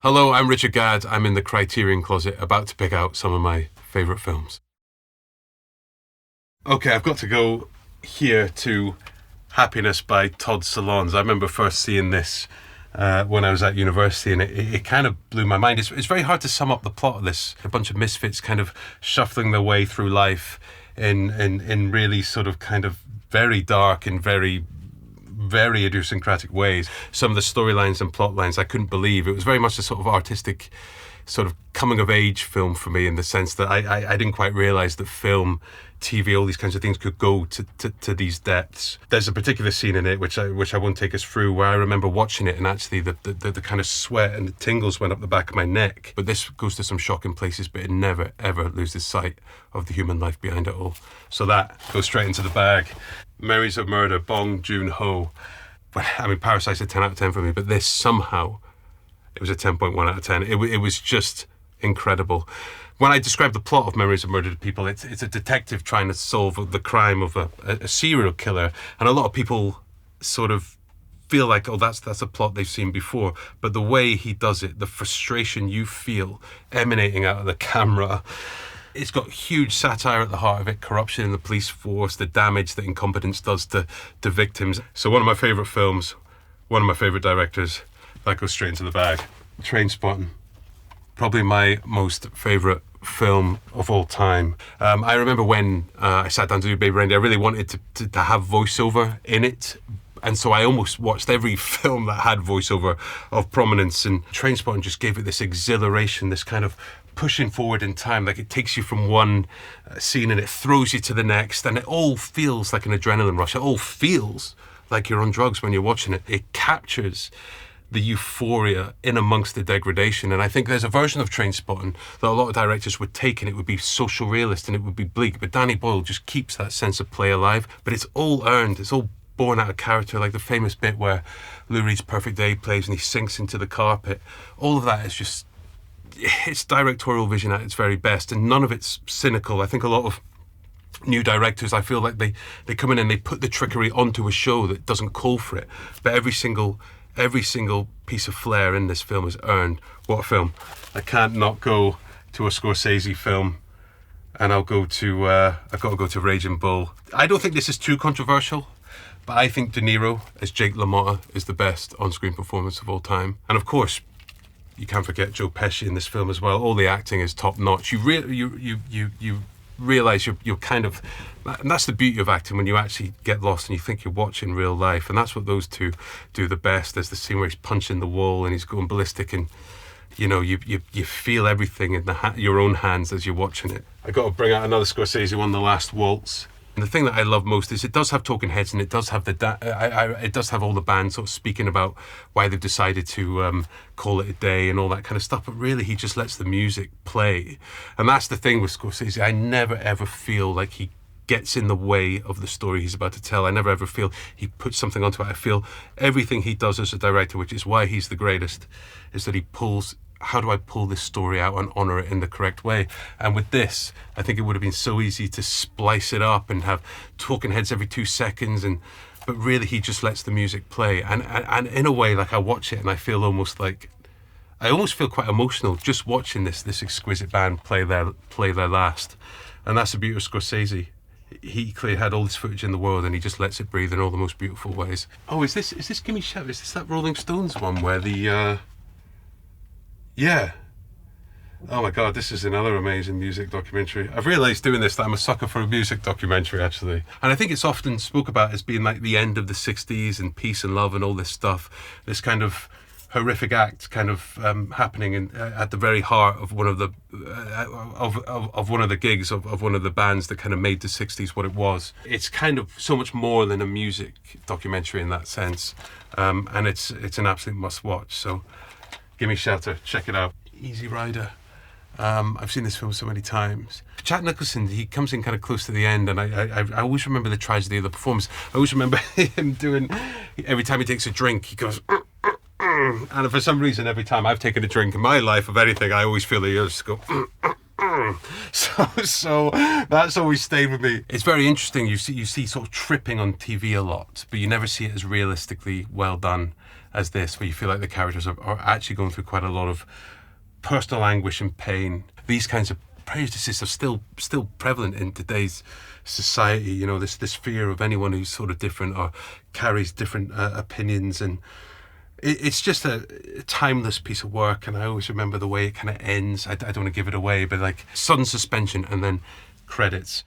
Hello, I'm Richard Gadd. I'm in the Criterion closet, about to pick out some of my favourite films. Okay, I've got to go here to Happiness by Todd Solondz. I remember first seeing this when I was at university, and it kind of blew my mind. It's very hard to sum up the plot of this. A bunch of misfits kind of shuffling their way through life in really sort of kind of very dark and very idiosyncratic ways. Some of the storylines and plot lines I couldn't believe. It was very much a sort of artistic, sort of coming of age film for me, in the sense that I didn't quite realise that film, TV, all these kinds of things could go to these depths. There's a particular scene in it which I won't take us through, where I remember watching it and actually the kind of sweat and the tingles went up the back of my neck. But this goes to some shocking places, but it never ever loses sight of the human life behind it all. So that goes straight into the bag. Memories of Murder, Bong Joon-ho. I mean, Parasite's a 10 out of 10 for me, but this somehow, it was a 10.1 out of 10. It was just incredible. When I describe the plot of Memories of Murder to people, it's a detective trying to solve the crime of a serial killer. And a lot of people sort of feel like, oh, that's a plot they've seen before. But the way he does it, the frustration you feel emanating out of the camera, it's got huge satire at the heart of it, corruption in the police force, the damage that incompetence does to victims. So one of my favourite films, one of my favourite directors, that goes straight into the bag. Trainspotting. Probably my most favourite film of all time. I remember when I sat down to do Baby Reindeer, I really wanted to have voiceover in it. And so I almost watched every film that had voiceover of prominence, and Trainspotting just gave it this exhilaration, this kind of pushing forward in time. Like, it takes you from one scene and it throws you to the next, and it all feels like an adrenaline rush. It all feels like you're on drugs when you're watching it. It captures the euphoria in amongst the degradation. And I think there's a version of Trainspotting that a lot of directors would take, and it would be social realist and it would be bleak. But Danny Boyle just keeps that sense of play alive. But it's all earned. It's all born out of character, like the famous bit where Lou Reed's Perfect Day plays and he sinks into the carpet. All of that is just, it's directorial vision at its very best, and none of it's cynical. I think a lot of new directors, I feel like they come in and they put the trickery onto a show that doesn't call for it. But every single piece of flair in this film is earned. What a film. I can't not go to a Scorsese film, and I've got to go to Raging Bull. I don't think this is too controversial, but I think De Niro as Jake LaMotta is the best on-screen performance of all time. And of course, you can't forget Joe Pesci in this film as well. All the acting is top-notch. You realise you're kind of... And that's the beauty of acting, when you actually get lost and you think you're watching real life. And that's what those two do the best. There's the scene where he's punching the wall and he's going ballistic, and you feel everything in your own hands as you're watching it. I got to bring out another Scorsese one, The Last Waltz. And the thing that I love most is it does have talking heads, and it does have it does have all the bands sort of speaking about why they've decided to call it a day and all that kind of stuff. But really, he just lets the music play, and that's the thing with Scorsese. I never ever feel like he gets in the way of the story he's about to tell. I never ever feel he puts something onto it. I feel everything he does as a director, which is why he's the greatest, is that he pulls, how do I pull this story out and honour it in the correct way? And with this, I think it would have been so easy to splice it up and have talking heads every 2 seconds, but really he just lets the music play. And in a way, like, I watch it and I feel almost feel quite emotional just watching this exquisite band play their last. And that's the beauty of Scorsese. He clearly had all this footage in the world, and he just lets it breathe in all the most beautiful ways. Oh, is this Gimme Shelter? Is this that Rolling Stones one where yeah. Oh my God, this is another amazing music documentary. I've realised doing this that I'm a sucker for a music documentary, actually. And I think it's often spoke about as being like the end of the 60s and peace and love and all this stuff. This kind of horrific act kind of happening at the very heart of one of the one of the gigs of one of the bands that kind of made the 60s what it was. It's kind of so much more than a music documentary in that sense. And it's an absolute must watch. So Gimme Shelter, check it out. Easy Rider. I've seen this film so many times. Jack Nicholson, he comes in kind of close to the end, and I always remember the tragedy of the performance. I always remember him doing, every time he takes a drink, he goes, and for some reason, every time I've taken a drink in my life of anything, I always feel the urge to go, so that's always stayed with me. It's very interesting. You see sort of tripping on TV a lot, but you never see it as realistically well done as this, where you feel like the characters are actually going through quite a lot of personal anguish and pain. These kinds of prejudices are still prevalent in today's society. You know, this fear of anyone who's sort of different or carries different opinions, and it's just a timeless piece of work. And I always remember the way it kind of ends. I don't want to give it away, but like sudden suspension and then credits.